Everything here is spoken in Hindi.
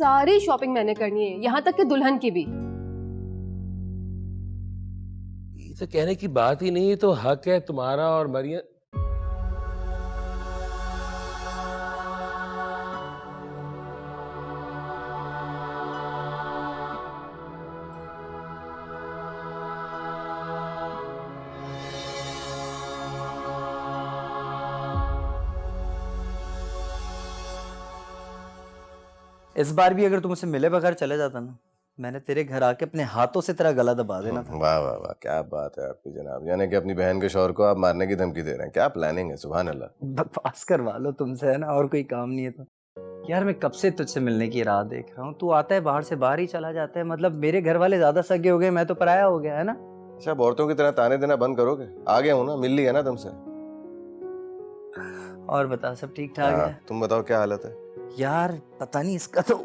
सारी शॉपिंग मैंने करनी है, यहाँ तक कि दुल्हन की भी। ये तो कहने की बात ही नहीं है, तो हक है तुम्हारा और मरियम। इस बार भी अगर तुम उसे मिले बगैर चले जाता ना, मैंने तेरे घर आके अपने हाथों से तेरा गला दबा देना था। वाह वाह वाह, क्या बात है आपकी जनाब। यानी कि अपनी बहन के शौहर को आप मारने की धमकी दे रहे हैं। क्या प्लानिंग है, सुभान अल्लाह। बकवास करवा लो तुमसे, है ना, और कोई काम नहीं है तो। यार मैं कब से तुझसे मिलने की राह देख रहा हूँ, तू आता है बाहर से बाहर ही चला जाता है। मतलब मेरे घर वाले ज्यादा सगे हो गए, मैं तो पराया हो गया, है ना। अच्छा, अब औरतों की तरह ताने देना बंद करोगे? आ गया हूँ ना, मिल ली है ना तुमसे। और बता, सब ठीक ठाक है? तुम बताओ क्या हालत है। यार पता नहीं, इसका तो